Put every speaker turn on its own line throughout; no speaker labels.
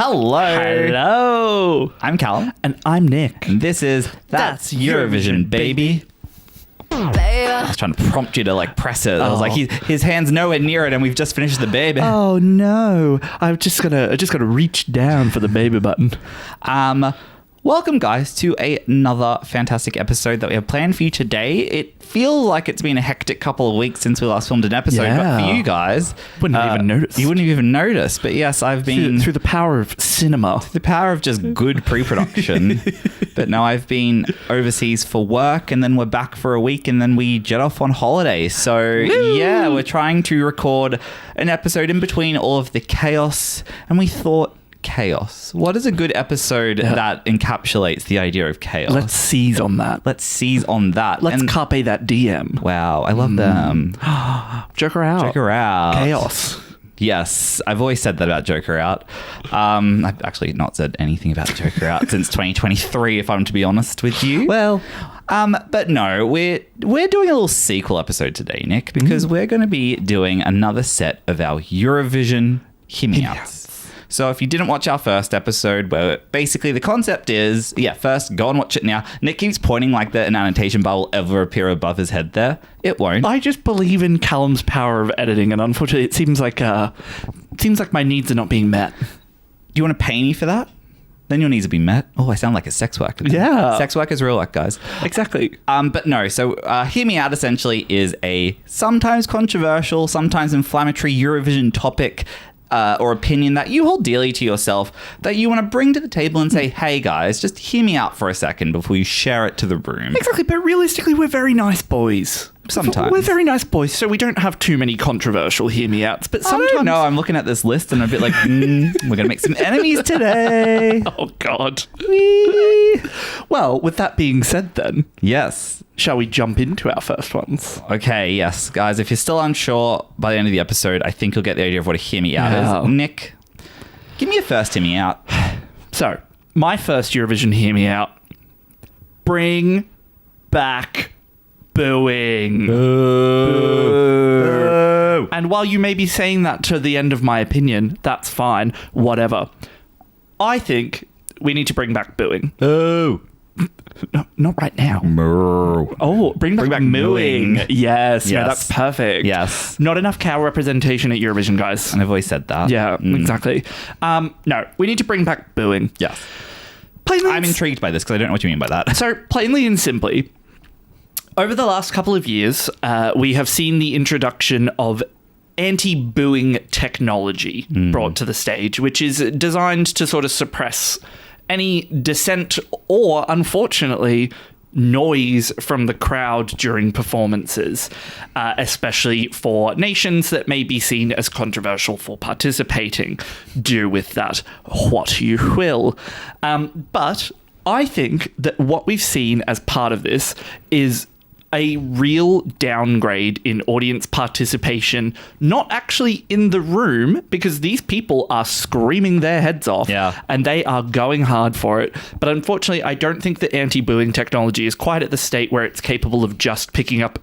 Hello.
I'm Callum.
And I'm Nick.
And this is That's Eurovision, baby. I was trying to prompt you to press it. I was like, his hand's nowhere near it, and we've just finished the baby.
Oh no! I just gotta reach down for the baby button.
Welcome, guys, to another fantastic episode that we have planned for you today. It feels like it's been a hectic couple of weeks since we last filmed an episode, but for you guys...
Wouldn't even notice.
You wouldn't even notice, but yes, I've been...
Through the power of cinema.
The power of just good pre-production. But no, I've been overseas for work, and then we're back for a week, and then we jet off on holiday. So, yeah, we're trying to record an episode in between all of the chaos, and we thought... Chaos. What is a good episode that encapsulates the idea of chaos?
Let's seize on that.
Let's
carpe that DM.
Wow, I love them.
Joker out.
Joker out.
Chaos.
Yes, I've always said that about Joker out. I've actually not said anything about Joker out since 2023, if I'm to be honest with you.
Well...
but no, we're doing a little sequel episode today, Nick, because we're going to be doing another set of our Eurovision Himmy-outs. So if you didn't watch our first episode, where basically the concept is, first go and watch it now. Nick keeps pointing like that an annotation bar will ever appear above his head there. It won't.
I just believe in Callum's power of editing, and unfortunately it seems like my needs are not being met.
Do you want to pay me for that? Then your needs will be met. Oh, I sound like a sex worker.
Yeah.
Sex work is real work, guys.
Exactly.
But no, so Hear Me Out essentially is a sometimes controversial, sometimes inflammatory Eurovision topic or opinion that you hold dearly to yourself that you want to bring to the table and say, hey guys, just hear me out for a second before you share it to the room.
Exactly, but realistically, we're very nice boys.
Sometimes.
We're very nice boys, so we don't have too many controversial hear-me-outs, but sometimes... I
don't know, I'm looking at this list and I'm a bit like, we're going to make some enemies today.
Oh, God. Well, with that being said then...
Yes.
Shall we jump into our first ones?
Okay, yes. Guys, if you're still unsure by the end of the episode, I think you'll get the idea of what a hear-me-out is. Nick, give me a first hear-me-out.
So, my first Eurovision hear-me-out. Bring back... booing. Boo. And while you may be saying that to the end of my opinion, that's fine. Whatever. I think we need to bring back booing.
Oh.
No, not right now.
Moo.
Oh, bring back mooing. Yes. Yeah, that's perfect.
Yes.
Not enough cow representation at Eurovision, guys.
And I've always said that.
Yeah, exactly. No, we need to bring back booing.
Yes. I'm intrigued by this because I don't know what you mean by that.
So, plainly and simply... Over the last couple of years, we have seen the introduction of anti-booing technology brought to the stage, which is designed to sort of suppress any dissent or, unfortunately, noise from the crowd during performances, especially for nations that may be seen as controversial for participating. Do with that what you will. But I think that what we've seen as part of this is a real downgrade in audience participation, not actually in the room, because these people are screaming their heads off and they are going hard for it. But unfortunately, I don't think that anti-booing technology is quite at the state where it's capable of just picking up...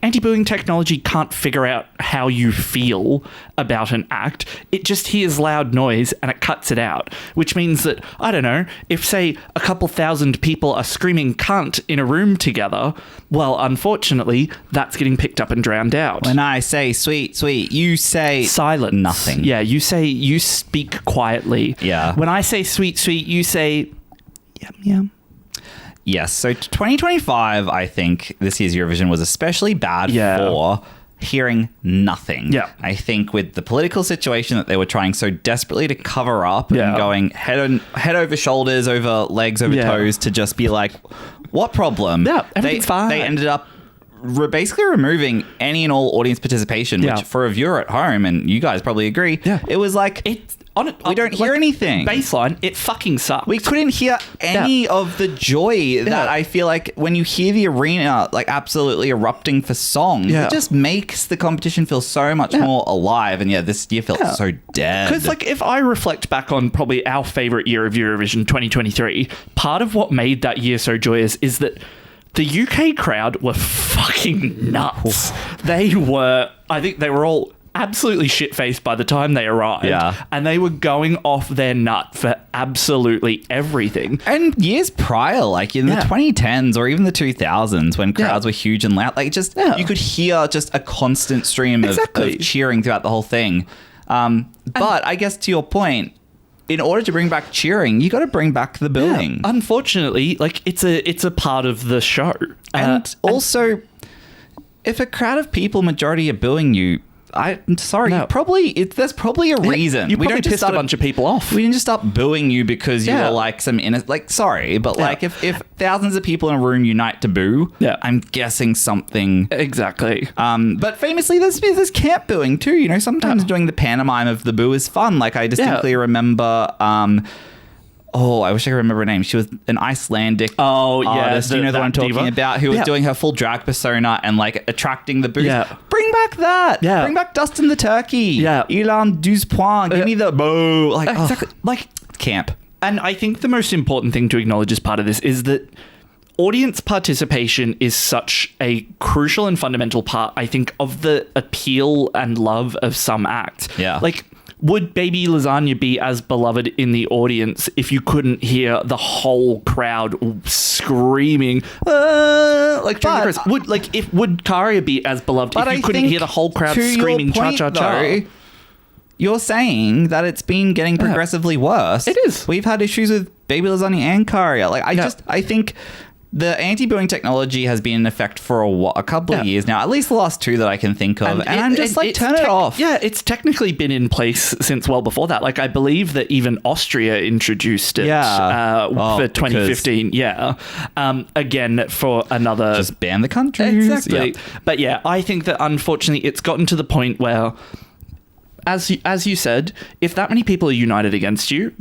Anti-booing technology can't figure out how you feel about an act. It just hears loud noise and it cuts it out, which means that, I don't know, if, say, a couple thousand people are screaming cunt in a room together, well, unfortunately, that's getting picked up and drowned out.
When I say sweet, sweet, you say...
silence.
Nothing.
Yeah, you speak quietly.
Yeah.
When I say sweet, sweet, you say yum, yum.
Yes, so 2025, I think this year's Eurovision was especially bad for hearing nothing.
Yeah.
I think with the political situation that they were trying so desperately to cover up and going head over shoulders, over legs, over toes to just be like, what problem?
Yeah, everything's fine.
They ended up basically removing any and all audience participation, which for a viewer at home, and you guys probably agree, it was like... we don't hear anything.
Baseline, it fucking sucks.
We couldn't hear any of the joy that I feel like when you hear the arena absolutely erupting for songs, it just makes the competition feel so much more alive. And this year felt so dead.
Because if I reflect back on probably our favorite year of Eurovision 2023, part of what made that year so joyous is that the UK crowd were fucking nuts. I think they were all absolutely shit-faced by the time they arrived.
Yeah.
And they were going off their nut for absolutely everything.
And years prior, like in the 2010s or even the 2000s, when crowds were huge and loud, like just you could hear just a constant stream of cheering throughout the whole thing. But I guess to your point, in order to bring back cheering, you got to bring back the booing.
Yeah. Unfortunately, like it's a part of the show.
And also, if a crowd of people majority are booing you, I'm sorry.
No.
There's probably a reason.
You probably pissed a bunch of people off.
We didn't just start booing you because you were like sorry, but like if thousands of people in a room unite to boo, I'm guessing something
exactly.
But famously, there's camp booing too. You know, sometimes doing the pantomime of the boo is fun. Like I distinctly remember. I wish I could remember her name. She was an Icelandic artist. You know the one I'm talking about? Who was doing her full drag persona and like attracting the booze.
Yeah.
Bring back that.
Yeah.
Bring back Dustin the Turkey.
Yeah.
Ilan Duzpoint. Give me the boo. Like,
exactly.
Like camp.
And I think the most important thing to acknowledge as part of this is that audience participation is such a crucial and fundamental part, I think, of the appeal and love of some acts.
Yeah.
Like, would Baby Lasagna be as beloved in the audience if you couldn't hear the whole crowd screaming, like during the chorus? Would Käärijä be as beloved if you couldn't hear the whole crowd screaming cha cha cha?
You're saying that it's been getting progressively worse.
It is.
We've had issues with Baby Lasagna and Käärijä. Like I think the anti-booing technology has been in effect for a couple of years now, at least the last 2 that I can think of. And I'm just like, turn it off.
Yeah, it's technically been in place since well before that. Like, I believe that even Austria introduced it for 2015. Yeah. Again, for another...
Just ban the country.
Exactly.
Yep.
But yeah, I think that unfortunately it's gotten to the point where, as you said, if that many people are united against you,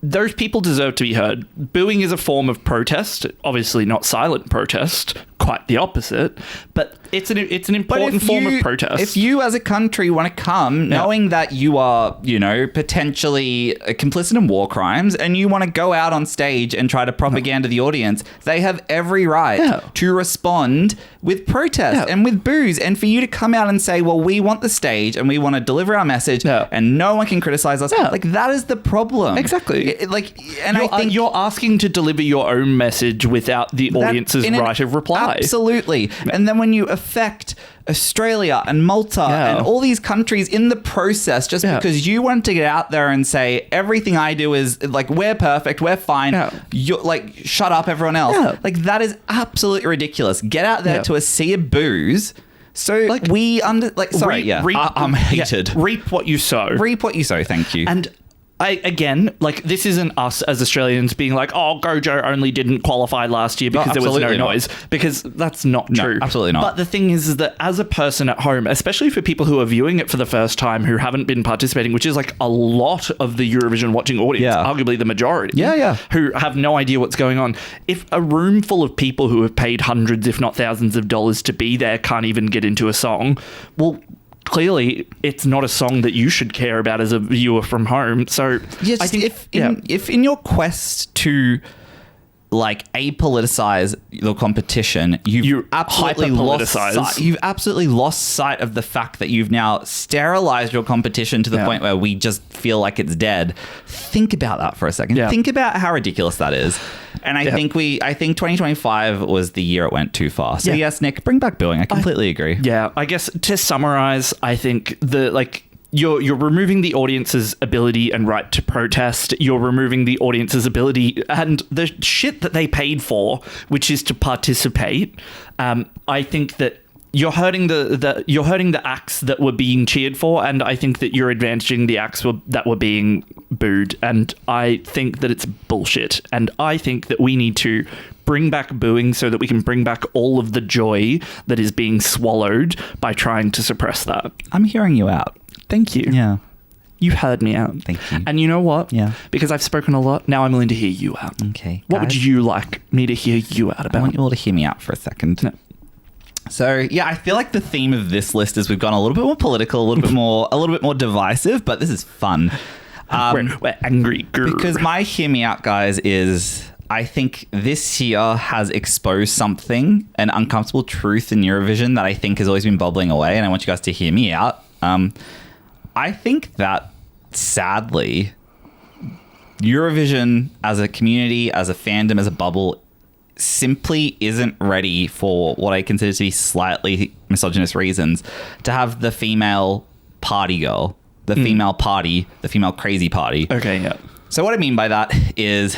those people deserve to be heard. Booing is a form of protest, obviously not silent protest, quite the opposite, but it's an important form of protest.
If you as a country want to come knowing that you are, potentially complicit in war crimes and you want to go out on stage and try to propaganda the audience, they have every right to respond with protest and with boos, and for you to come out and say, well, we want the stage and we want to deliver our message and no one can criticize us. Like, that is the problem.
Exactly.
I think
you're asking to deliver your own message without the audience's right of reply.
Absolutely. And then when you affect Australia and Malta and all these countries in the process just because you want to get out there and say everything I do is like, we're perfect, we're fine, you're like, shut up everyone else. Like, that is absolutely ridiculous. Get out there to a sea of boos. So I'm hated.
Reap what you sow.
Reap what you sow. Thank you.
And this isn't us as Australians being like, oh, Gojo only didn't qualify last year because there was no noise, because that's not true.
Absolutely not.
But the thing is that as a person at home, especially for people who are viewing it for the first time, who haven't been participating, which is like a lot of the Eurovision watching audience, arguably the majority, who have no idea what's going on. If a room full of people who have paid hundreds, if not thousands of dollars to be there can't even get into a song, well, clearly it's not a song that you should care about as a viewer from home. So I think
if in your quest to like apoliticize the competition, you've absolutely lost sight of the fact that you've now sterilized your competition to the point where we just feel like it's dead. Think about that for a second. Think about how ridiculous that is. And I think 2025 was the year it went too far. So yes, Nick, bring back booing. I completely agree.
Yeah, I guess to summarize, I think you're removing the audience's ability and right to protest. You're removing the audience's ability and the shit that they paid for, which is to participate. I think that you're hurting the acts that were being cheered for, and I think that you're advantaging the acts that were being booed. And I think that it's bullshit. And I think that we need to bring back booing so that we can bring back all of the joy that is being swallowed by trying to suppress that.
I'm hearing you out.
Thank you.
Yeah.
You heard me out.
Thank you.
And you know what?
Yeah.
Because I've spoken a lot, now I'm willing to hear you out.
Okay.
What would you like me to hear you out about?
I want you all to hear me out for a second. No. So, yeah, I feel like the theme of this list is we've gone a little bit more political, a little bit more divisive, but this is fun.
We're angry.
Because my hear me out, guys, is I think this year has exposed something, an uncomfortable truth in Eurovision that I think has always been bubbling away, and I want you guys to hear me out. I think that, sadly, Eurovision as a community, as a fandom, as a bubble, simply isn't ready for what I consider to be slightly misogynist reasons to have the female party girl, the female party, the female crazy party.
Okay, yeah.
So what I mean by that is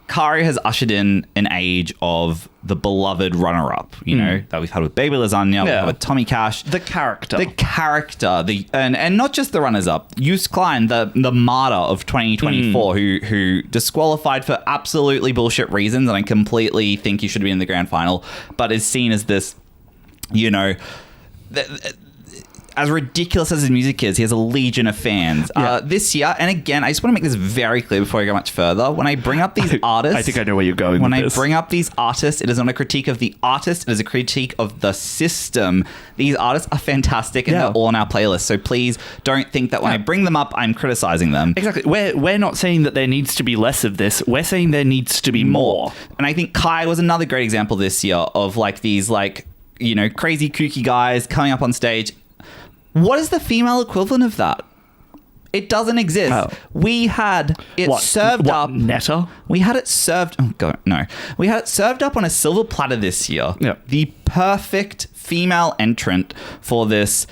Käärijä has ushered in an age of the beloved runner-up, you know, that we've had with Baby Lasagna, we've had with Tommy Cash.
The character.
And not just the runners-up. Joost Klein, the martyr of 2024, who disqualified for absolutely bullshit reasons, and I completely think he should be in the grand final, but is seen as this, you know... as ridiculous as his music is, he has a legion of fans. This year, and again, I just want to make this very clear before I go much further. When I bring up these artists...
I think I know where you're going
When
with
I
this.
bring up these artists, it is not a critique of the artist, it is a critique of the system. These artists are fantastic and they're all on our playlist. So please don't think that when I bring them up, I'm criticizing them.
Exactly. We're not saying that there needs to be less of this. We're saying there needs to be more.
And I think Kai was another great example this year of like these like, you know, crazy kooky guys coming up on stage. What is the female equivalent of that? It doesn't exist.
Oh.
We had it served up.
Netta?
We had it served. Oh God, no. We had it served up on a silver platter this year.
Yeah.
The perfect female entrant for this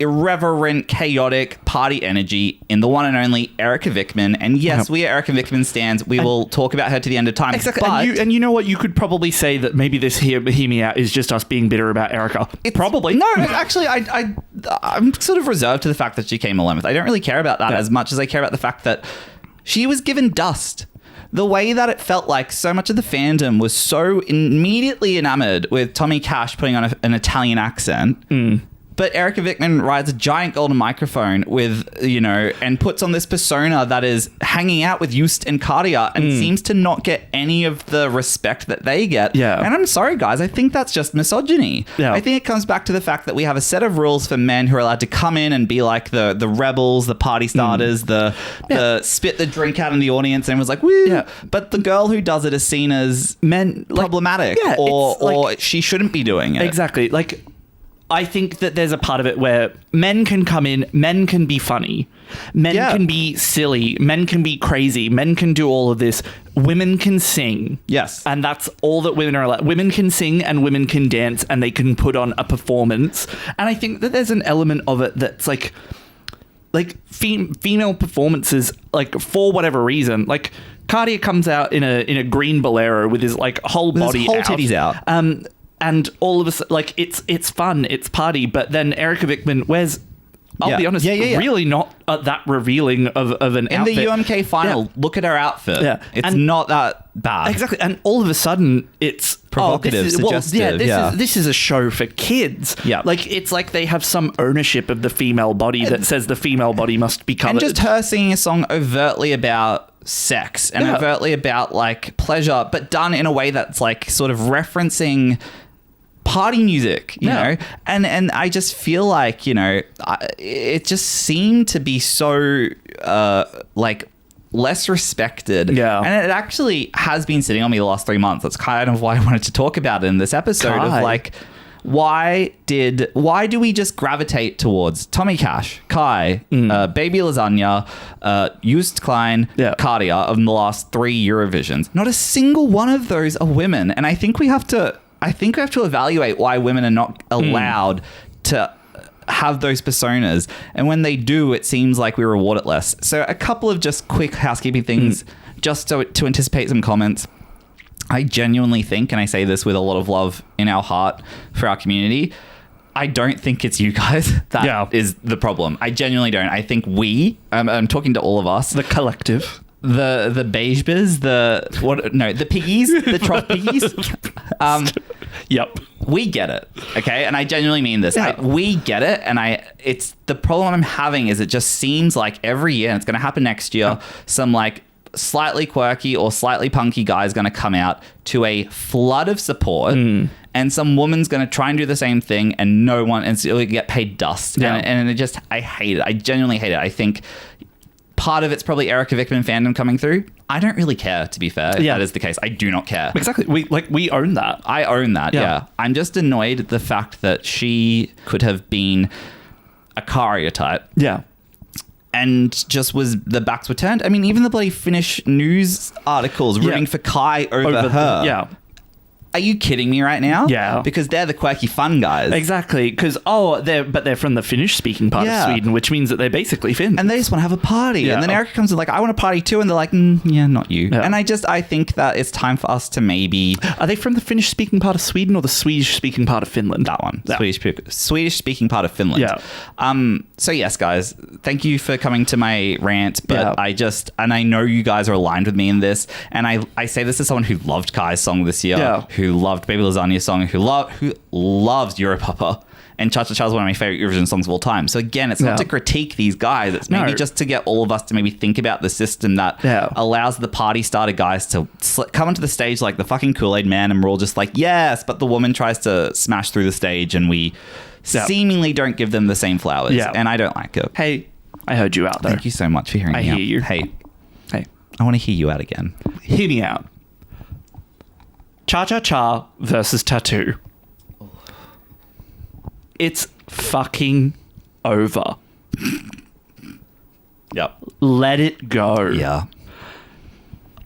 irreverent, chaotic party energy in the one and only Erica Vickman. And yes, we are Erica Vickman stans. We will talk about her to the end of time.
Exactly.
But
And you know what? You could probably say that maybe this Hear Me Out is just us being bitter about Erica. Probably.
No, actually, I'm sort of reserved to the fact that she came 11th. I don't really care about that as much as I care about the fact that she was given dust. The way that it felt like so much of the fandom was so immediately enamored with Tommy Cash putting on an Italian accent. But Erica Vickman rides a giant golden microphone with, you know, and puts on this persona that is hanging out with Joost and Käärijä and seems to not get any of the respect that they get.
Yeah.
And I'm sorry, guys. I think that's just misogyny.
Yeah.
I think it comes back to the fact that we have a set of rules for men who are allowed to come in and be like the rebels, the party starters, the spit the drink out in the audience and was like, woo.
Yeah.
But the girl who does it is seen as problematic or she shouldn't be doing it.
Exactly. Like, I think that there's a part of it where men can come in, men can be funny, men can be silly, men can be crazy, men can do all of this. Women can sing.
Yes.
And that's all that women are allowed. Women can sing and women can dance and they can put on a performance. And I think that there's an element of it that's like female performances, like for whatever reason, like Käärijä comes out in a green bolero with his like whole body
whole titties out.
And all of us, like, it's fun, it's party, but then Erica Vickman wears, I'll be honest, really not that revealing of an outfit.
In the UMK final, look at her outfit. Yeah. It's not that bad.
Exactly. And all of a sudden, it's
provocative, suggestive.
This is a show for kids.
Yeah.
Like, it's like they have some ownership of the female body that says the female body must be covered.
And just her singing a song overtly about sex and overtly about, like, pleasure, but done in a way that's, like, sort of referencing party music, you know, and I just feel like, you know, it just seemed to be so like less respected, and it actually has been sitting on me the last 3 months. That's kind of why I wanted to talk about it in this episode of like, why do we just gravitate towards Tommy Cash, Kai, Baby Lasagna, Joost Klein, Käärijä of the last 3 Eurovisions? Not a single one of those are women, and I think we have to evaluate why women are not allowed to have those personas. And when they do, it seems like we reward it less. So a couple of just quick housekeeping things, just to anticipate some comments. I genuinely think, and I say this with a lot of love in our heart for our community, I don't think it's you guys that is the problem. I genuinely don't. I think I'm talking to all of us.
The collective.
The beige biz, the piggies, the trough piggies.
Yep.
We get it, okay? And I genuinely mean this. We get it, and it's the problem I'm having is it just seems like every year, and it's going to happen next year, some like slightly quirky or slightly punky guy is going to come out to a flood of support, and some woman's going to try and do the same thing, and no one, and so we get paid dust. And it just, I hate it. I genuinely hate it. I think part of it's probably Erica Vickman fandom coming through. I don't really care, to be fair. If that is the case. I do not care.
Exactly. We own that.
I own that, yeah. I'm just annoyed at the fact that she could have been a Käärijä type.
Yeah.
And just the backs were turned. I mean, even the bloody Finnish news articles rooting for Kai over her.
Yeah.
Are you kidding me right now?
Yeah.
Because they're the quirky fun guys.
Exactly. Because, they're from the Finnish-speaking part of Sweden, which means that they're basically Finns.
And they just want to have a party.
Yeah.
And then Erica comes and like, I want a party too. And they're like, yeah, not you.
Yeah.
And I think that it's time for us to maybe...
Are they from the Finnish-speaking part of Sweden or the Swedish-speaking part of Finland?
That one.
Yeah.
Swedish-speaking part of Finland.
Yeah.
So yes, guys, thank you for coming to my rant. But I know you guys are aligned with me in this. And I say this as someone who loved Kai's song this year, who loved Baby Lasagna's song, who loves Europapa. And Cha Cha Cha is one of my favorite Eurovision songs of all time. So again, it's not to critique these guys. It's maybe just to get all of us to maybe think about the system that allows the party starter guys to come onto the stage like the fucking Kool-Aid man, and we're all just like, yes, but the woman tries to smash through the stage and we seemingly don't give them the same flowers. Yeah. And I don't like it.
Hey, I heard you out though.
Thank you so much for hearing me out.
I hear you.
Hey, I want to hear you out again.
Hear me out. Cha Cha Cha versus Tattoo. It's fucking over.
Yep.
Let it go.
Yeah.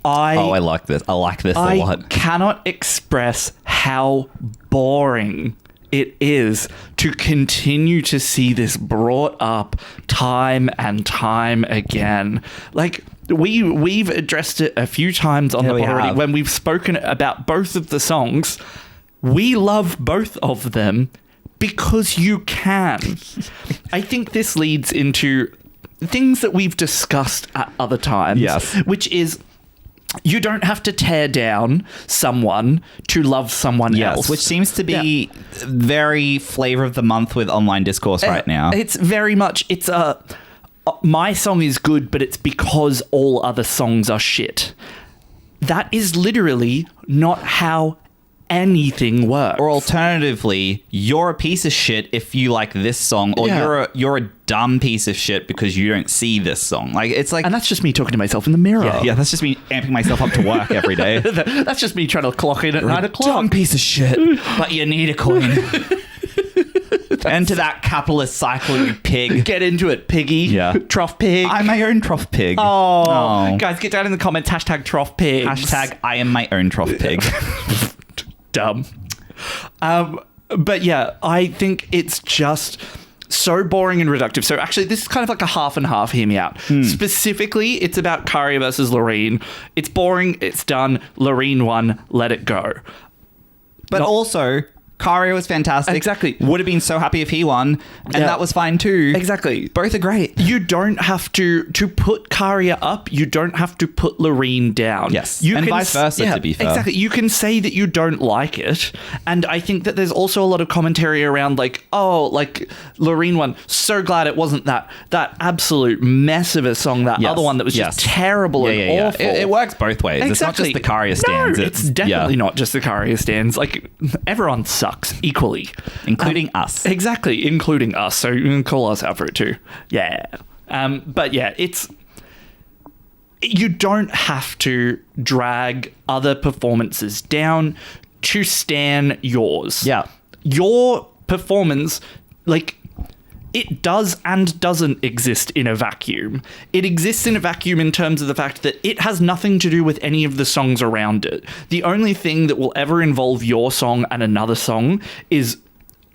I like this. I like this a lot.
I cannot express how boring it is to continue to see this brought up time and time again. Like, we've addressed it a few times on the pod already when we've spoken about both of the songs. We love both of them because you can. I think this leads into things that we've discussed at other times, which is you don't have to tear down someone to love someone else.
Which seems to be very flavor of the month with online discourse right now.
It's very much, my song is good, but it's because all other songs are shit. That is literally not how anything works.
Or alternatively, you're a piece of shit if you like this song, or you're a dumb piece of shit because you don't see this song. Like, it's like,
and that's just me talking to myself in the mirror.
Yeah, that's just me amping myself up to work every day.
That's just me trying to clock in at 9 o'clock.
Dumb piece of shit, but you need a coin. Enter that capitalist cycle, you pig.
Get into it, piggy.
Yeah.
Trough pig.
I'm my own trough pig.
Oh. Guys, get down in the comments, hashtag trough pig.
Hashtag I am my own trough pig.
Dumb. But yeah, I think it's just so boring and reductive. So actually, this is kind of like a half and half. Hear me out. Specifically, it's about Käärijä versus Loreen. It's boring. It's done. Loreen won. Let it go.
But also, Käärijä was fantastic.
Exactly.
Would have been so happy if he won, and that was fine too.
Exactly.
Both are great.
You don't have to put Käärijä up. You don't have to put Loreen down.
Yes.
You
and
can
vice versa, to be fair.
Exactly. You can say that you don't like it. And I think that there's also a lot of commentary around like, like Loreen won. So glad it wasn't that absolute mess of a song, that other one that was just terrible and awful.
It works both ways.
Exactly.
It's not just the Käärijä stands.
No, it's definitely not just the Käärijä stands. Like, everyone sucks equally.
Including us.
Exactly, including us. So you can call us out for it too. Yeah. But yeah, you don't have to drag other performances down to stan yours.
Yeah.
Your performance, like, it does and doesn't exist in a vacuum. It exists in a vacuum in terms of the fact that it has nothing to do with any of the songs around it. The only thing that will ever involve your song and another song is,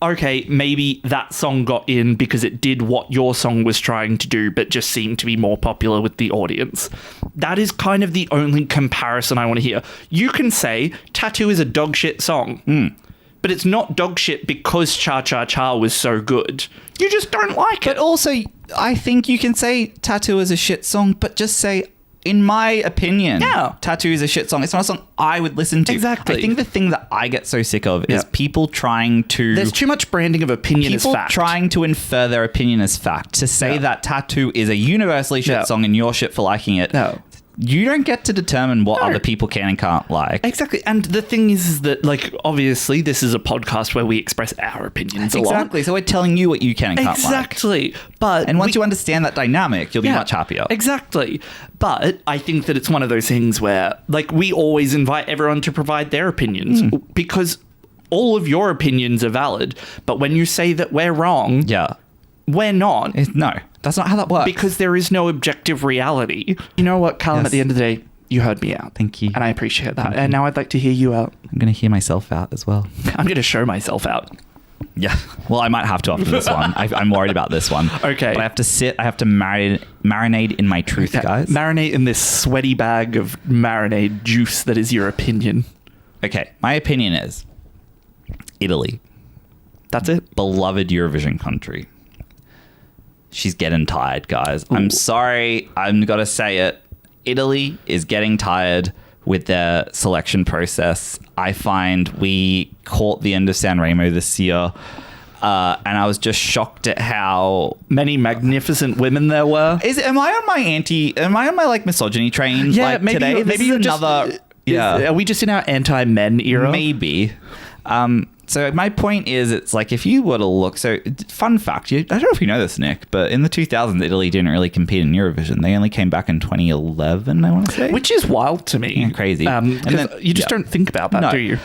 okay, maybe that song got in because it did what your song was trying to do, but just seemed to be more popular with the audience. That is kind of the only comparison I want to hear. You can say Tattoo is a dog shit song. But it's not dog shit because Cha Cha Cha was so good. You just don't like it.
But also, I think you can say Tattoo is a shit song, but just say, in my opinion, Tattoo is a shit song. It's not a song I would listen to.
Exactly.
I think the thing that I get so sick of is people trying to...
There's too much branding of opinion as fact.
People trying to infer their opinion as fact. To say that Tattoo is a universally shit song and you're shit for liking it.
No.
You don't get to determine what other people can and can't like.
Exactly. And the thing is that, like, obviously this is a podcast where we express our opinions a lot.
Exactly. So we're telling you what you can and can't like.
Exactly. But
and once you understand that dynamic, you'll be much happier.
Exactly. But I think that it's one of those things where, like, we always invite everyone to provide their opinions because all of your opinions are valid. But when you say that we're wrong... We're not.
No, that's not how that works.
Because there is no objective reality. You know what, Callum,
Yes.
at the end of the day, you heard me out.
Thank you.
And I appreciate that. And now I'd like to hear you out.
I'm going to hear myself out as well.
I'm going to show myself out.
Yeah. Well, I might have to after this one. I'm worried about this one.
Okay.
But I have to marinate in my truth, guys.
Marinate in this sweaty bag of marinade juice that is your opinion.
Okay. My opinion is Italy.
That's it?
Beloved Eurovision country. She's getting tired, guys. I'm sorry. I'm got to say it. Italy is getting tired with their selection process. I find we caught the end of Sanremo this year, and I was just shocked at how
many magnificent women there were.
Am I on my like misogyny train?
Yeah,
like
maybe
today.
maybe
This is
you're
another.
just,
Yeah.
Are we just in our anti-men era?
Maybe. So my point is, it's like if you were to look. So fun fact, I don't know if you know this, Nick, but in the 2000s, Italy didn't really compete in Eurovision. They only came back in 2011, I want to say.
Which is wild to me.
Yeah, crazy.
And then, you just don't think about that, do you?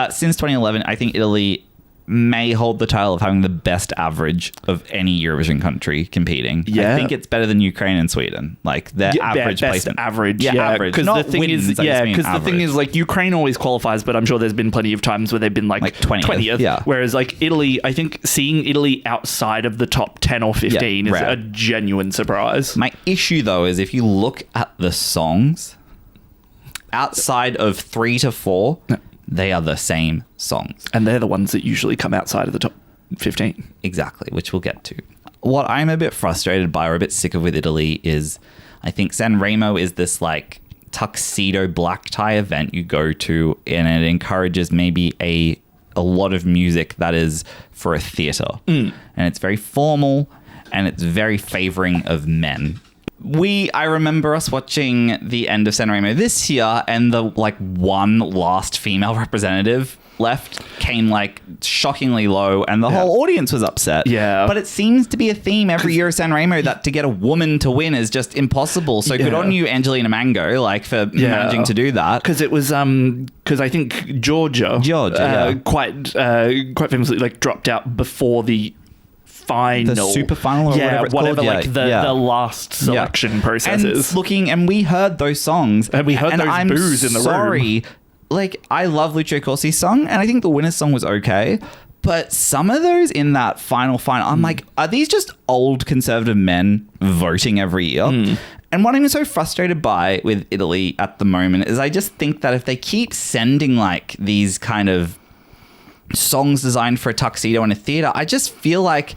Since 2011, I think Italy may hold the title of having the best average of any Eurovision country competing.
Yeah.
I think it's better than Ukraine and Sweden. Like their average
best
placement.
average.
Yeah, average.
Because
Not
the thing
wins,
is,
I just mean
because the thing
average.
is, like Ukraine always qualifies, but I'm sure there's been plenty of times where they've been like
20th. Yeah.
Whereas like Italy, I think seeing Italy outside of the top 10 or 15 is
rare.
a genuine surprise.
My issue though is if you look at the songs outside of 3 to 4, they are the same songs.
And they're the ones that usually come outside of the top 15.
Exactly, which we'll get to. What I'm a bit frustrated by or a bit sick of with Italy is I think Sanremo is this like tuxedo black tie event you go to, and it encourages maybe a lot of music that is for a theatre. And it's very formal and it's very favouring of men. I remember us watching the end of Sanremo this year, and the like one last female representative left came like shockingly low, and the whole audience was upset.
Yeah.
But it seems to be a theme every year at Sanremo that to get a woman to win is just impossible. So good on you, Angelina Mango, like for managing to do that.
Because it was because I think Georgia, quite famously like dropped out before the final,
the super final, or
whatever
it's called.
the last selection processes.
And we heard those songs,
and we heard those boos in the room.
Like I love Lucio Corsi's song, and I think the winner's song was okay. But some of those in that final, I'm like, are these just old conservative men voting every year? And what I'm so frustrated by with Italy at the moment is I just think that if they keep sending like these kind of songs designed for a tuxedo in a theater, I just feel like,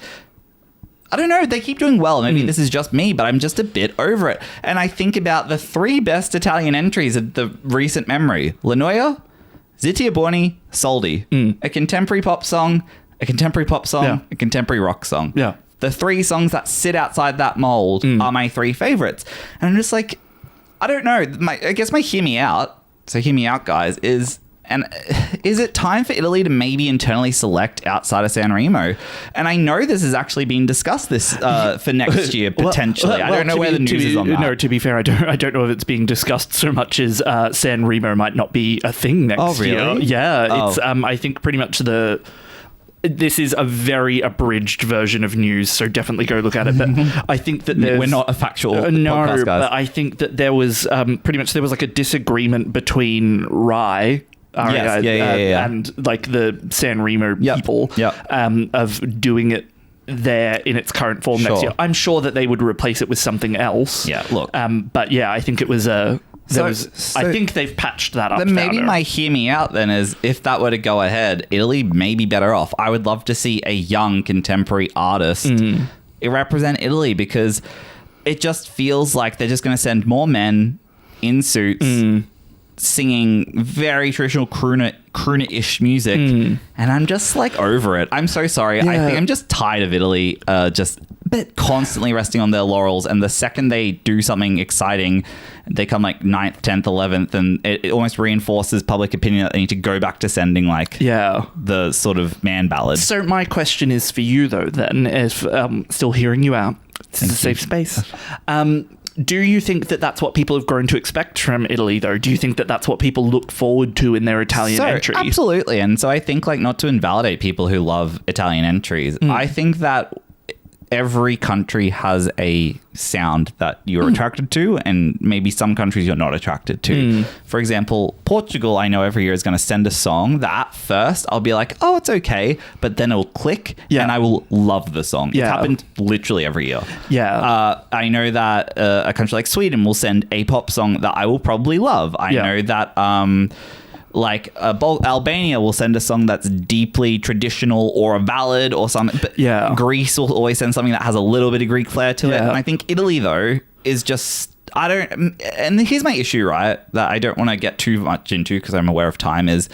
I don't know, they keep doing well. Maybe this is just me, but I'm just a bit over it. And I think about the 3 best Italian entries of the recent memory. La Noia, Zitti Aborni, Soldi. A contemporary pop song, a contemporary pop song, a contemporary rock song.
Yeah.
The 3 songs that sit outside that mold are my 3 favorites. And I'm just like, I don't know. I guess my hear me out, so hear me out, guys, is it time for Italy to maybe internally select outside of Sanremo? And I know this has actually been discussed for next year, potentially. I don't know where the news is on that.
No, to be fair, I don't know if it's being discussed so much as Sanremo might not be a thing next year. Yeah, it's I think pretty much this is a very abridged version of news, so definitely go look at it. But I think that
we're not a factual podcast, guys.
But I think that there was there was like a disagreement between Rai. And like the Sanremo people of doing it there in its current form next year. I'm sure that they would replace it with something else.
Yeah, look.
But yeah, I think it was I think they've patched that up.
Then maybe my hear me out then is if that were to go ahead, Italy may be better off. I would love to see a young contemporary artist represent Italy, because it just feels like they're just going to send more men in suits singing very traditional crooner-ish music, and I'm just like over it. I'm so sorry. I think I'm just tired of Italy just constantly resting on their laurels, and the second they do something exciting, they come like 9th, 10th, 11th, and it almost reinforces public opinion that they need to go back to sending like the sort of man ballad.
So my question is for you though, then, if still hearing you out, this is a safe space. Do you think that that's what people have grown to expect from Italy, though? Do you think that that's what people looked forward to in their Italian entry?
Absolutely. And so I think, like, not to invalidate people who love Italian entries, I think that every country has a sound that you're attracted to, and maybe some countries you're not attracted to. For example, Portugal, I know every year is going to send a song that at first I'll be like, oh, it's okay, but then it'll click and I will love the song. It's happened literally every year. I know that a country like Sweden will send a pop song that I will probably love. I know that Albania will send a song that's deeply traditional or a ballad or something. But Greece will always send something that has a little bit of Greek flair to it. And I think Italy, though, is just... And here's my issue, right, that I don't want to get too much into because I'm aware of time, is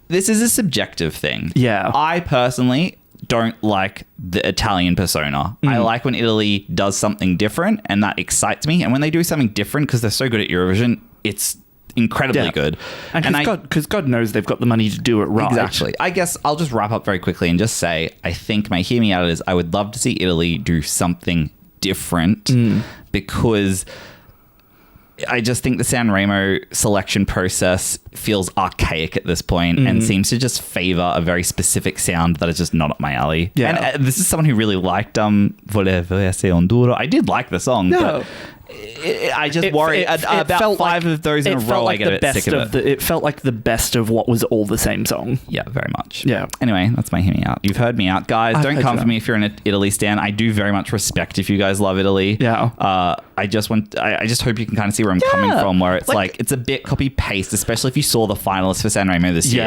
this is a subjective thing. I personally don't like the Italian persona. I like when Italy does something different, and that excites me. And when they do something different, because they're so good at Eurovision, it's incredibly good.
And because God knows they've got the money to do it right.
Exactly. I guess I'll just wrap up very quickly and just say, I think my hear me out is I would love to see Italy do something different because I just think the Sanremo selection process feels archaic at this point and seems to just favor a very specific sound that is just not up my alley. And this is someone who really liked Volevo Essere Onduro. I did like the song, but I just worry about five of those in a row. I get a bit sick of it.
It felt like the best of what was all the same song.
Yeah, very much.
Yeah.
Anyway, that's my hear me out. You've heard me out, guys. Don't come for me if you're an Italy stan. I do very much respect if you guys love Italy. I just hope you can kind of see where I'm coming from. Where it's like it's a bit copy paste, especially if you saw the finalists for Sanremo this year.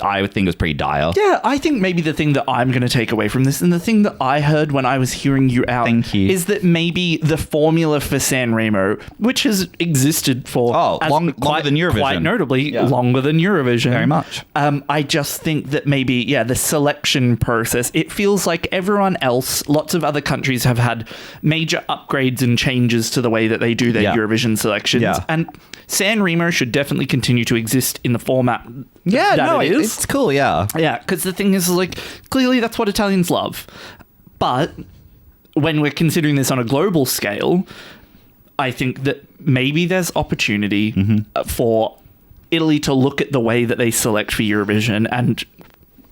I would think it was pretty dire.
Yeah, I think maybe the thing that I'm going to take away from this, and the thing that I heard when I was hearing you out, is that maybe the formula for Sanremo, which has existed for
longer than Eurovision,
quite notably longer than Eurovision,
very much.
I just think that maybe the selection process, it feels like everyone else, lots of other countries have had major upgrades and changes to the way that they do their Eurovision selections, and Sanremo should definitely continue to exist in the format.
It's cool.
Because the thing is, like, clearly that's what Italians love, but when we're considering this on a global scale, I think that maybe there's opportunity for Italy to look at the way that they select for Eurovision and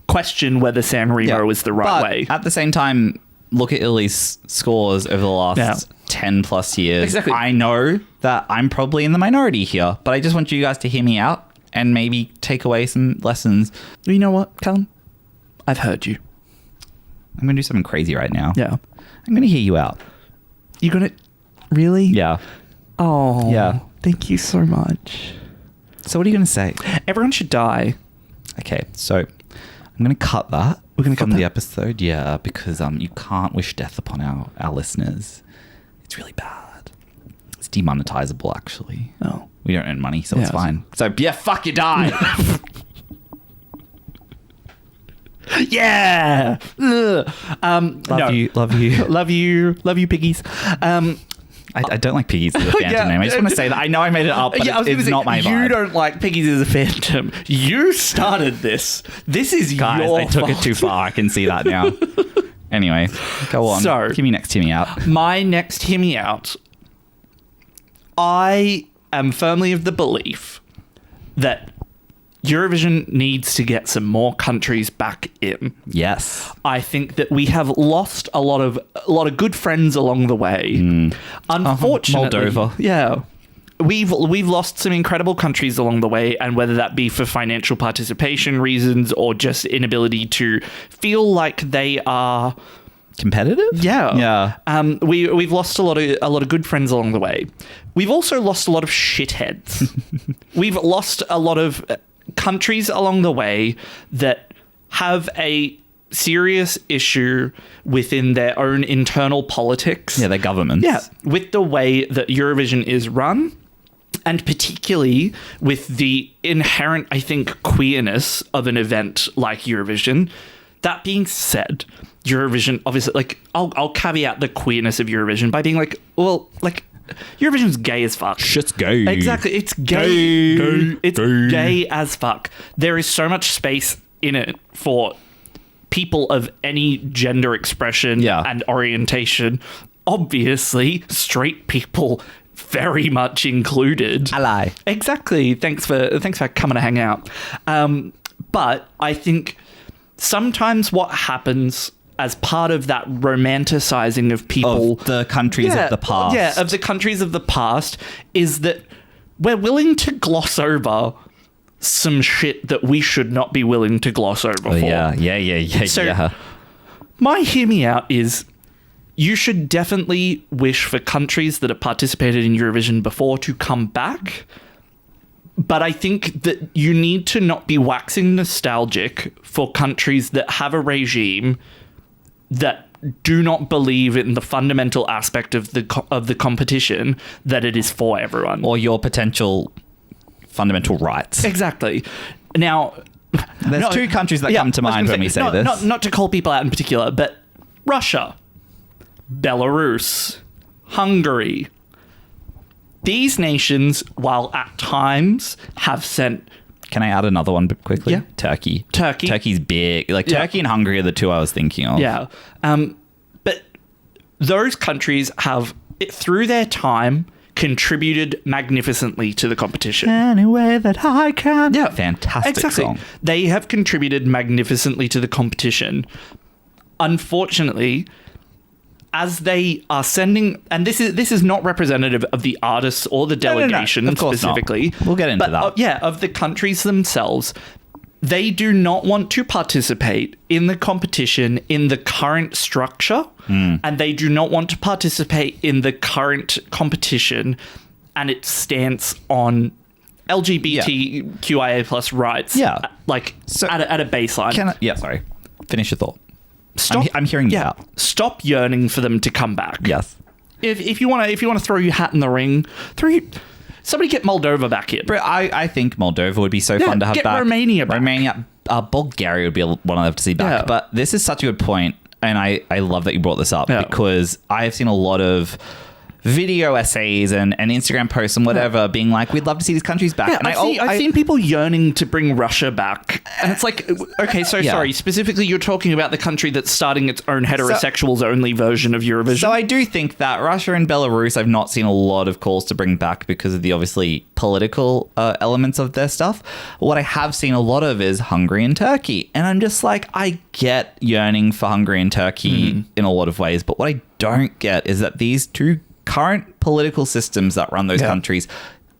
question whether Sanremo is the right way.
At the same time, look at Italy's scores over the last 10 plus years.
Exactly.
I know that I'm probably in the minority here, but I just want you guys to hear me out and maybe take away some lessons.
You know what, Callum? I've heard you.
I'm going to do something crazy right now.
Yeah.
I'm going to hear you out.
You're going to... Really?
Yeah.
Oh. Yeah. Thank you so much.
So what are you going to say?
Everyone should die.
Okay, so I'm going to cut that. We're going to cut the episode, because you can't wish death upon our listeners. It's really bad. It's demonetizable, actually.
Oh.
We don't earn money, so it's fine. So, fuck you, die.
Yeah.
Love you.
Love you, piggies.
I don't like Piggies as a phantom name. I just want to say that. I know I made it up, but it's not my vibe.
You don't like Piggies as a phantom. You started this. This is
Guys,
your
I took
fault.
it too far. I can see that now. Anyway, go on.
So,
give me next hear me out.
My next hear me out. I am firmly of the belief that Eurovision needs to get some more countries back in.
Yes.
I think that we have lost a lot of good friends along the way. Unfortunately,
Moldova.
Yeah. We've lost some incredible countries along the way, and whether that be for financial participation reasons or just inability to feel like they are
competitive.
Yeah. We've lost a lot of good friends along the way. We've also lost a lot of shitheads. We've lost a lot of countries along the way that have a serious issue within their own internal politics.
Yeah, their governments.
Yeah, with the way that Eurovision is run, and particularly with the inherent, I think, queerness of an event like Eurovision. That being said, Eurovision, obviously, like, I'll caveat the queerness of Eurovision by being like, well, like, Eurovision's gay as fuck.
Shit's gay.
Exactly. It's gay. It's gay as fuck. There is so much space in it for people of any gender expression and orientation. Obviously, straight people very much included.
Ally.
Exactly. Thanks for coming to hang out. But I think sometimes what happens as part of that romanticizing of people.
Of the countries of the past.
Yeah, of the countries of the past, is that we're willing to gloss over some shit that we should not be willing to gloss over for.
Yeah.
My hear me out is you should definitely wish for countries that have participated in Eurovision before to come back. But I think that you need to not be waxing nostalgic for countries that have a regime that do not believe in the fundamental aspect of the competition, that it is for everyone.
Or your potential fundamental rights.
Exactly. Now,
there's two countries that come to mind when we say this.
Not to call people out in particular, but Russia, Belarus, Hungary. These nations, while at times have sent...
Can I add another one quickly?
Yeah.
Turkey.
Turkey.
Turkey's big. Like, Turkey and Hungary are the two I was thinking of.
Yeah. But those countries have, through their time, contributed magnificently to the competition.
Any way that I can.
Yeah.
Fantastic song.
They have contributed magnificently to the competition. Unfortunately, as they are sending, and this is not representative of the artists or the delegation
of course
specifically.
Not. We'll get into that.
Of the countries themselves. They do not want to participate in the competition in the current structure, and they do not want to participate in the current competition and its stance on LGBTQIA plus rights.
Yeah,
at a baseline.
Sorry. Finish your thought. I'm hearing you out.
Stop yearning for them to come back.
Yes.
If you want to throw your hat in the ring, somebody get Moldova back in.
But I think Moldova would be so fun to have
get
back.
Romania back.
Bulgaria would be one I'd love to see back.
Yeah.
But this is such a good point, and I love that you brought this up because I have seen a lot of video essays and Instagram posts and whatever being like, we'd love to see these countries back. And
I've seen people yearning to bring Russia back. And it's like, okay, sorry, specifically you're talking about the country that's starting its own heterosexuals only version of Eurovision.
So I do think that Russia and Belarus, I've not seen a lot of calls to bring back because of the obviously political elements of their stuff. What I have seen a lot of is Hungary and Turkey. And I'm just like, I get yearning for Hungary and Turkey in a lot of ways. But what I don't get is that these two current political systems that run those countries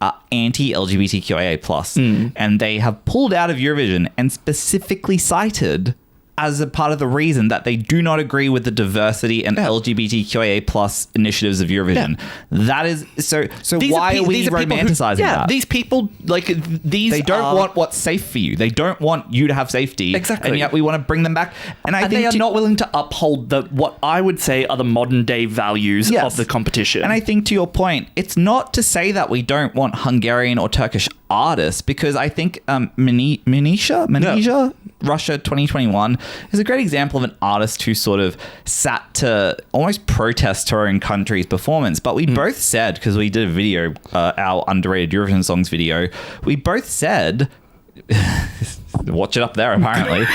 are anti-LGBTQIA plus, and they have pulled out of Eurovision and specifically cited as a part of the reason that they do not agree with the diversity and LGBTQIA plus initiatives of Eurovision. That is so. Why are we romanticizing that?
These people
they don't want what's safe for you. They don't want you to have safety.
Exactly,
and yet we want to bring them back. And I think
they are not willing to uphold what I would say are the modern day values of the competition.
And I think to your point, it's not to say that we don't want Hungarian or Turkish artists, because I think Manisha, Russia 2021 is a great example of an artist who sort of sat to almost protest her own country's performance. But we both said, because we did a video, our underrated Eurovision songs video, we both said, watch it up there apparently,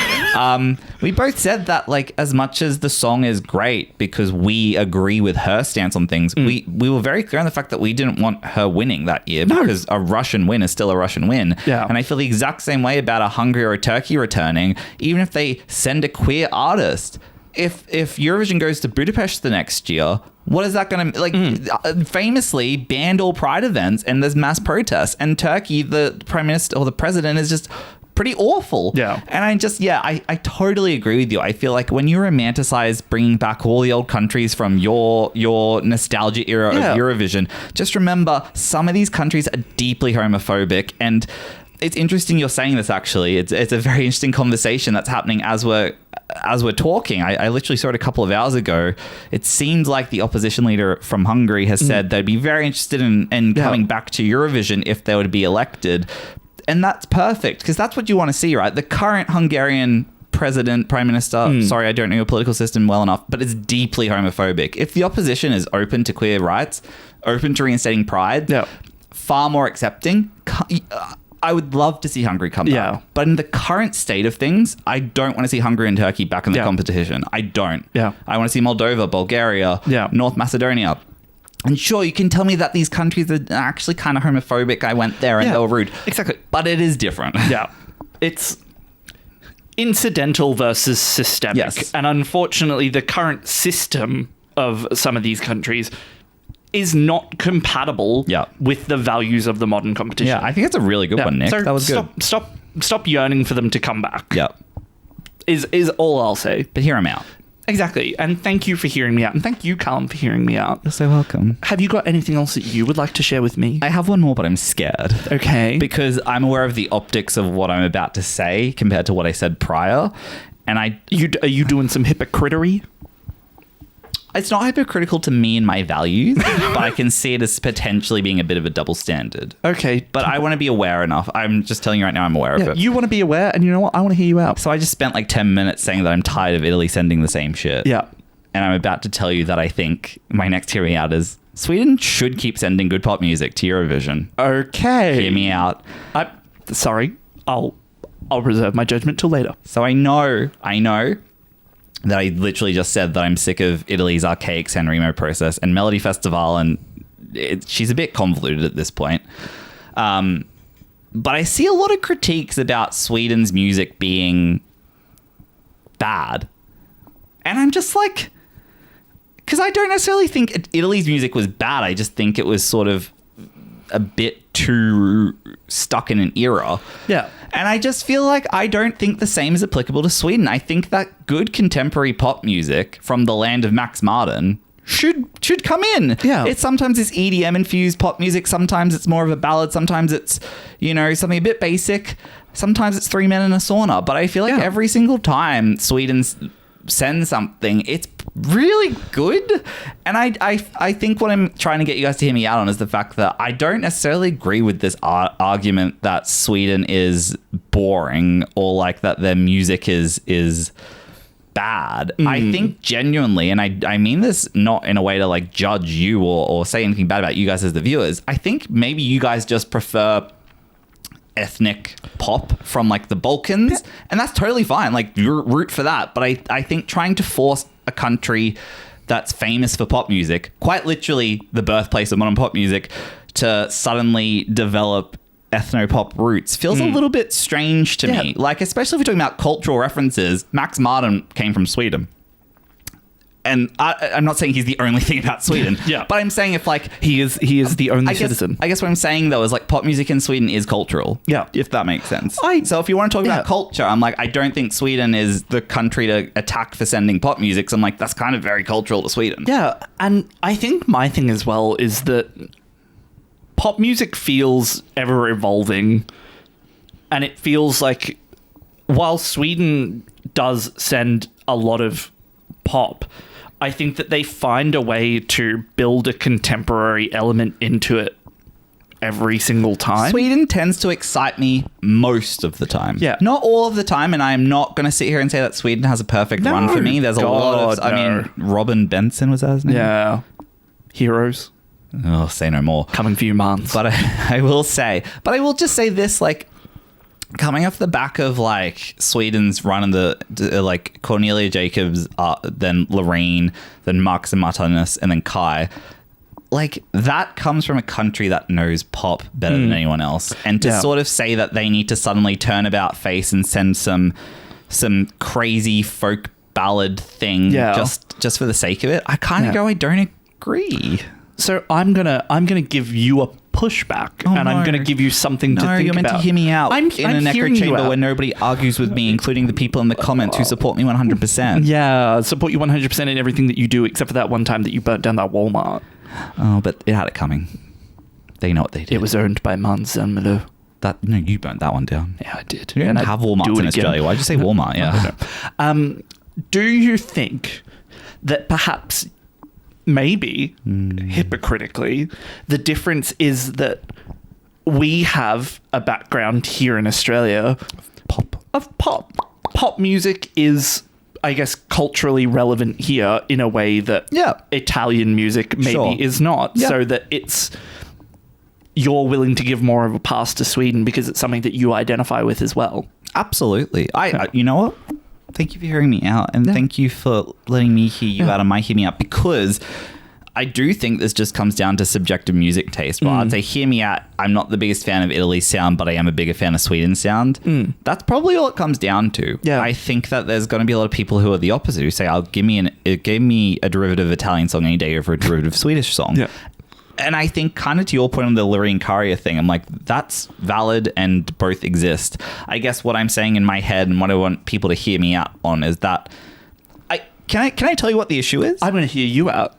we both said that as much as the song is great because we agree with her stance on things, we were very clear on the fact that we didn't want her winning that year because a Russian win is still a Russian win. And I feel the exact same way about a Hungary or a Turkey returning, even if they send a queer artist. If Eurovision goes to Budapest the next year, what is that going to famously banned all Pride events and there's mass protests, and Turkey, the prime minister or the president is just pretty awful. And I totally agree with you. I feel like when you romanticize bringing back all the old countries from your nostalgia era of Eurovision, just remember some of these countries are deeply homophobic. And it's interesting you're saying this, actually. It's a very interesting conversation that's happening as we're talking. I literally saw it a couple of hours ago. It seems like the opposition leader from Hungary has said they'd be very interested in coming back to Eurovision if they were to be elected. And that's perfect, because that's what you want to see, right? The current Hungarian president, prime minister, sorry, I don't know your political system well enough, but it's deeply homophobic. If the opposition is open to queer rights, open to reinstating Pride, far more accepting, I would love to see Hungary come back. But in the current state of things, I don't want to see Hungary and Turkey back in the competition. I don't. I want to see Moldova, Bulgaria, North Macedonia. And sure, you can tell me that these countries are actually kind of homophobic. I went there and they were rude.
Exactly.
But it is different.
It's... incidental versus systemic.
Yes.
And unfortunately, the current system of some of these countries is not compatible with the values of the modern competition.
Yeah, I think it's a really good one, Nick.
So
that was good.
Stop yearning for them to come back.
Yeah.
Is all I'll say.
But hear him out.
Exactly. And thank you for hearing me out. And thank you, Callum, for hearing me out.
You're so welcome.
Have you got anything else that you would like to share with me?
I have one more, but I'm scared.
Okay.
Because I'm aware of the optics of what I'm about to say compared to what I said prior. And are
you doing some hypocritery?
It's not hypocritical to me and my values, but I can see it as potentially being a bit of a double standard.
Okay.
But I want to be aware enough. I'm just telling you right now I'm aware of it.
You want to be aware, and you know what? I want to hear you out.
So I just spent like 10 minutes saying that I'm tired of Italy sending the same shit.
Yeah.
And I'm about to tell you that I think my next hearing out is Sweden should keep sending good pop music to Eurovision.
Okay.
Hear me out.
Sorry. I'll reserve my judgment till later.
So I know that I literally just said that I'm sick of Italy's archaic Sanremo process and Melody Festival, and she's a bit convoluted at this point. But I see a lot of critiques about Sweden's music being bad. And I'm just like, because I don't necessarily think Italy's music was bad. I just think it was sort of a bit too stuck in an era.
Yeah.
And I just feel like I don't think the same is applicable to Sweden. I think that good contemporary pop music from the land of Max Martin should come in.
Yeah.
Sometimes it's EDM infused pop music. Sometimes it's more of a ballad. Sometimes it's, something a bit basic. Sometimes it's Three Men in a Sauna. But I feel like every single time Sweden's send something, it's really good. And I think what I'm trying to get you guys to hear me out on is the fact that I don't necessarily agree with this argument that Sweden is boring or like that their music is bad. I think genuinely, and I mean this not in a way to like judge you or say anything bad about you guys as the viewers, I think maybe you guys just prefer ethnic pop from like the Balkans, and that's totally fine. Like, you're root for that. But I think trying to force a country that's famous for pop music, quite literally the birthplace of modern pop music, to suddenly develop ethno-pop roots feels a little bit strange to me. Like, especially if we're talking about cultural references, Max Martin came from Sweden. And I'm not saying he's the only thing about Sweden. But I'm saying if like
he is the only citizen.
I guess what I'm saying though is like pop music in Sweden is cultural. Yeah, if that makes sense. So if you want to talk about culture, I'm like, I don't think Sweden is the country to attack for sending pop music. So I'm like, that's kind of very cultural to Sweden.
Yeah, and I think my thing as well is that pop music feels ever evolving, and it feels like while Sweden does send a lot of pop, I think that they find a way to build a contemporary element into it every single time.
Sweden tends to excite me most of the time. Yeah. Not all of the time, and I am not going to sit here and say that Sweden has a perfect run for me. There's a lot of... I mean, Robin Benson, was that his name?
Yeah. Heroes.
Oh, say no more.
Coming for you, Mans.
But I will just say this, like, coming off the back of like Sweden's run in the like Cornelia Jacobs, then Loreen, then Marcus and Martinus, and then Kai, like that comes from a country that knows pop better than anyone else. And to sort of say that they need to suddenly turn about face and send some crazy folk ballad thing just for the sake of it, I kind of go, I don't agree.
So I'm gonna give you a pushback, and I'm going to give you something to think about. No,
you're meant to hear me out in an echo chamber where nobody argues with me, including the people in the comments who support me 100%.
Yeah, support you 100% in everything that you do, except for that one time that you burnt down that Walmart.
Oh, but it had it coming. They know what they did.
It was owned by Mans and Malou.
No, you burnt that one down.
Yeah, I did.
You don't have Walmarts in Australia. Why'd you say Walmart? Yeah.
Do you think that perhaps... maybe, hypocritically, the difference is that we have a background here in Australia of pop. Pop music is, I guess, culturally relevant here in a way that Italian music maybe is not. So that you're willing to give more of a pass to Sweden because it's something that you identify with as well.
Absolutely. You know what? Thank you for hearing me out, and thank you for letting me hear you out on my hear me out, because I do think this just comes down to subjective music taste. Well, I'd say hear me out. I'm not the biggest fan of Italy's sound, but I am a bigger fan of Sweden's sound. That's probably all it comes down to.
Yeah.
I think that there's going to be a lot of people who are the opposite, who say, give me a derivative Italian song any day over a derivative Swedish song.
Yeah.
And I think kind of to your point on the Loreen Käärijä thing, I'm like, that's valid and both exist. I guess what I'm saying in my head and what I want people to hear me out on is that Can I tell you what the issue is?
I'm going to hear you out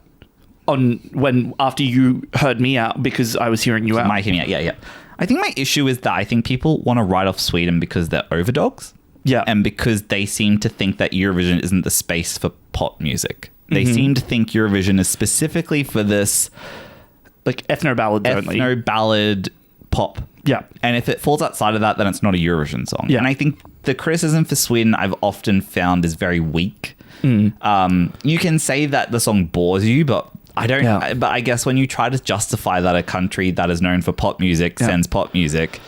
after you heard me out because I was hearing you out.
My hearing out, yeah. I think my issue is that I think people want to write off Sweden because they're overdogs.
Yeah.
And because they seem to think that Eurovision isn't the space for pop music. They seem to think Eurovision is specifically for this...
Like ethno-ballads only.
Ethno-ballad pop.
Yeah.
And if it falls outside of that, then it's not a Eurovision song.
Yeah.
And I think the criticism for Sweden I've often found is very weak. You can say that the song bores you, but I don't.
Yeah.
But I guess when you try to justify that a country that is known for pop music sends pop music.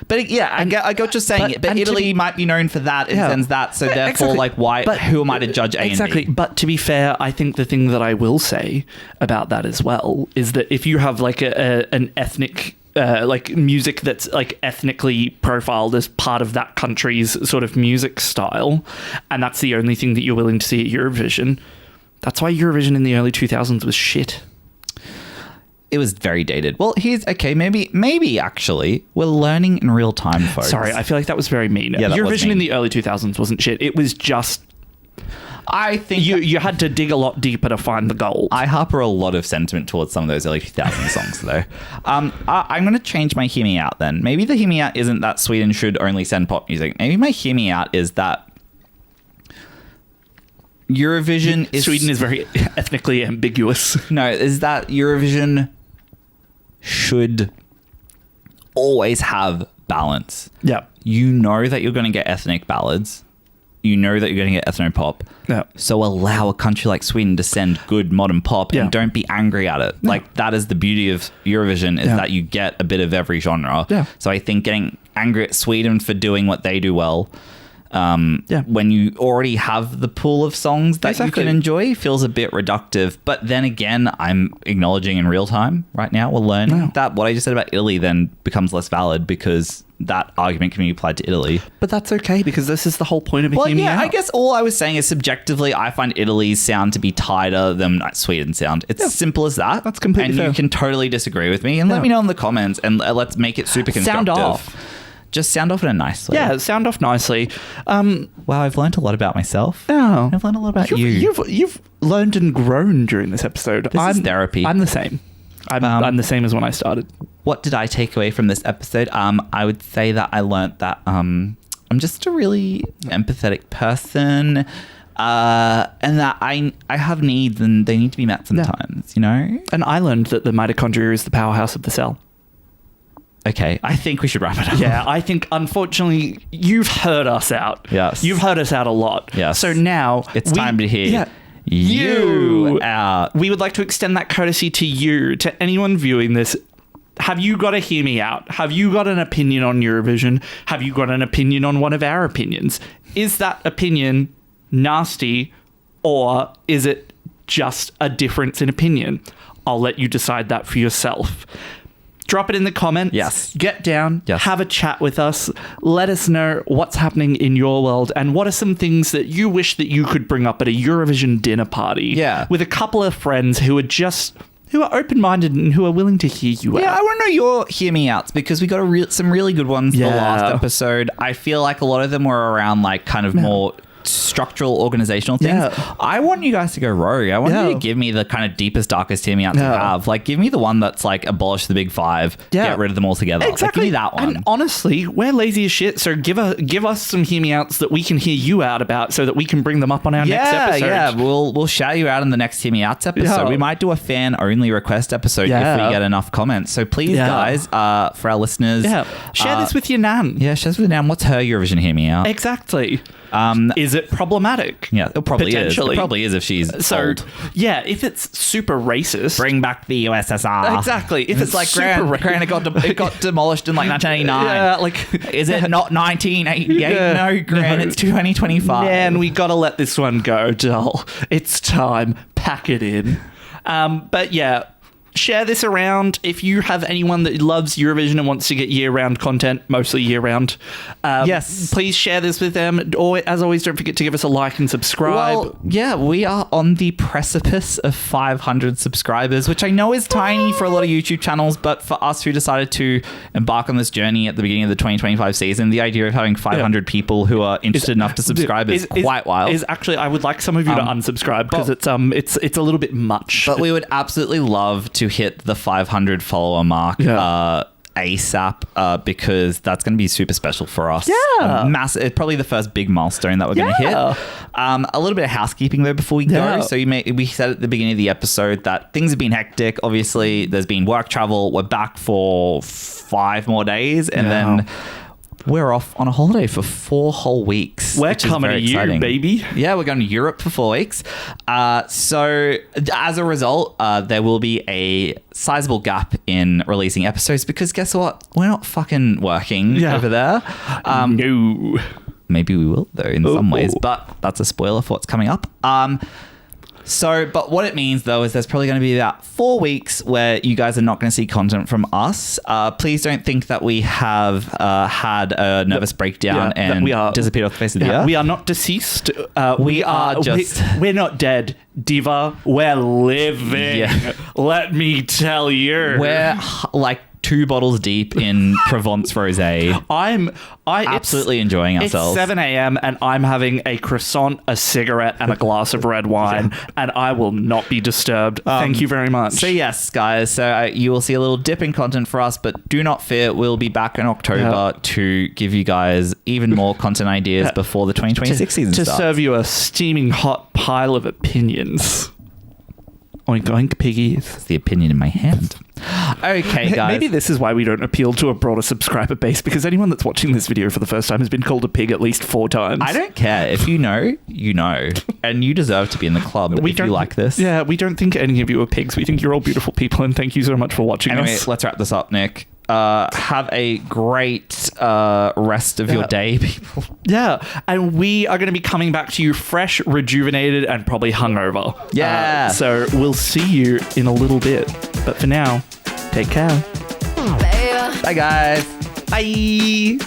But yeah, I get what you're saying. But Italy might be known for that and sends that. So therefore, who am I to judge A
Exactly.
and B?
But to be fair, I think the thing that I will say about that as well is that if you have like an ethnic music that's like ethnically profiled as part of that country's sort of music style, and that's the only thing that you're willing to see at Eurovision, that's why Eurovision in the early 2000s was shit.
It was very dated. Well, maybe actually we're learning in real time, folks.
Sorry, I feel like that was very mean.
Yeah, that was
Eurovision
mean.
in the early 2000s wasn't shit. It was just...
I think
you had to dig a lot deeper to find the gold.
I harper a lot of sentiment towards some of those early 2000 songs, though. I'm going to change my hear me out then. Maybe the hear me out isn't that Sweden should only send pop music. Maybe my hear me out is that Eurovision is...
Sweden is very ethnically ambiguous.
No, is that Eurovision should always have balance.
Yeah.
You know that you're going to get ethnic ballads. You know that you're going to get ethno-pop.
Yeah.
So allow a country like Sweden to send good modern pop and don't be angry at it.
Yeah.
Like, that is the beauty of Eurovision, is that you get a bit of every genre.
Yeah.
So I think getting angry at Sweden for doing what they do well, when you already have the pool of songs that you can enjoy, feels a bit reductive. But then again, I'm acknowledging in real time right now, we're learning that what I just said about Italy then becomes less valid because that argument can be applied to Italy.
But that's okay, because this is the whole point of Hear Me Out.
I guess all I was saying is subjectively, I find Italy's sound to be tighter than Sweden's sound. It's as simple as that.
That's completely fair.
And you can totally disagree with me. And let me know in the comments, and let's make it super constructive.
Sound off.
Just sound off in a nice way.
Yeah, sound off nicely.
Wow, I've learned a lot about myself.
Oh.
I've learned a lot about you.
You've learned and grown during this episode.
This is therapy.
I'm the same. I'm the same as when I started.
What did I take away from this episode? I would say that I learned that I'm just a really empathetic person, and that I have needs and they need to be met sometimes, you know?
And I learned that the mitochondria is the powerhouse of the cell.
Okay, I think we should wrap it up.
Yeah, I think, unfortunately, you've heard us out.
Yes.
You've heard us out a lot.
Yes.
So now...
It's time to hear you out.
We would like to extend that courtesy to you, to anyone viewing this. Have you got to hear me out? Have you got an opinion on Eurovision? Have you got an opinion on one of our opinions? Is that opinion nasty, or is it just a difference in opinion? I'll let you decide that for yourself. Drop it in the comments.
Yes.
Get down.
Yes.
Have a chat with us. Let us know what's happening in your world and what are some things that you wish that you could bring up at a Eurovision dinner party.
Yeah.
With a couple of friends who are open-minded and who are willing to hear you out.
Yeah, I want to know your hear me outs, because we got some really good ones the last episode. I feel like a lot of them were around like kind of more structural organizational things.
Yeah.
I want you guys to go rogue. I want you to give me the kind of deepest, darkest hear me outs you have. Like, give me the one that's like abolish the big five, get rid of them all together.
Exactly.
Like, give me that one.
And honestly, we're lazy as shit, so give us some hear me outs that we can hear you out about so that we can bring them up on our next episode.
Yeah, we'll shout you out in the next hear me outs episode.
Yeah.
We might do a fan only request episode if we get enough comments. So please, guys, for our listeners,
share this with your nan.
Yeah, share this with your nan. What's her Eurovision hear me out?
Exactly. Is it problematic?
Yeah, it probably is.
Potentially.
It probably is if she's old.
Yeah, if it's super racist.
Bring back the USSR.
Exactly. If it's
like
super
Gran, it got demolished in like 1989.
Yeah, like...
Is it not 1988? No, Gran, it's 2025.
Man, we gotta let this one go, doll. It's time. Pack it in. But yeah, share this around. If you have anyone that loves Eurovision and wants to get year-round content, mostly year-round,
yes,
please share this with them. Or, as always, don't forget to give us a like and subscribe.
Well, yeah, we are on the precipice of 500 subscribers, which I know is tiny for a lot of YouTube channels, but for us who decided to embark on this journey at the beginning of the 2025 season, the idea of having 500 people who are interested enough to subscribe is quite wild.
Is actually, I would like some of you to unsubscribe because it's a little bit much.
But we would absolutely love to hit the 500 follower mark ASAP because that's going to be super special for us.
Yeah.
Massive. It's probably the first big milestone that we're going to hit. A little bit of housekeeping though before we go. So we said at the beginning of the episode that things have been hectic. Obviously, there's been work travel. We're back for 5 more days and then we're off on a holiday for 4 whole weeks.
We're coming to you, baby.
Yeah, we're going to Europe for 4 weeks. So as a result, there will be a sizable gap in releasing episodes because guess what? We're not fucking working over there.
No.
Maybe we will though in some ways, but that's a spoiler for what's coming up. But what it means though is there's probably going to be about 4 weeks where you guys are not going to see content from us. Please don't think that we have had a nervous breakdown and we are disappeared off the face of the earth.
We are not deceased. We're not dead, Diva. We're living. Yeah. Let me tell you.
We're like 2 bottles deep in Provence rosé.
I'm
absolutely enjoying ourselves.
It's 7 a.m. and I'm having a croissant, a cigarette, and a glass of red wine, and I will not be disturbed. Thank you very much.
So yes, guys. So you will see a little dip in content for us, but do not fear. We'll be back in October to give you guys even more content ideas before the 2026 season starts.
To serve you a steaming hot pile of opinions. Oink, oink, piggies.
It's the opinion in my hand. Okay, guys.
Maybe this is why we don't appeal to a broader subscriber base, because anyone that's watching this video for the first time has been called a pig at least 4 times.
I don't care. If you know, you know. And you deserve to be in the club if you like this.
Yeah, we don't think any of you are pigs. We think you're all beautiful people, and thank you so much for watching us.
Anyway, let's wrap this up, Nick. Have a great rest of your day, people.
Yeah, and we are going to be coming back to you fresh, rejuvenated, and probably hungover.
Yeah.
So we'll see you in a little bit. But for now, take care.
Bye, guys.
Bye.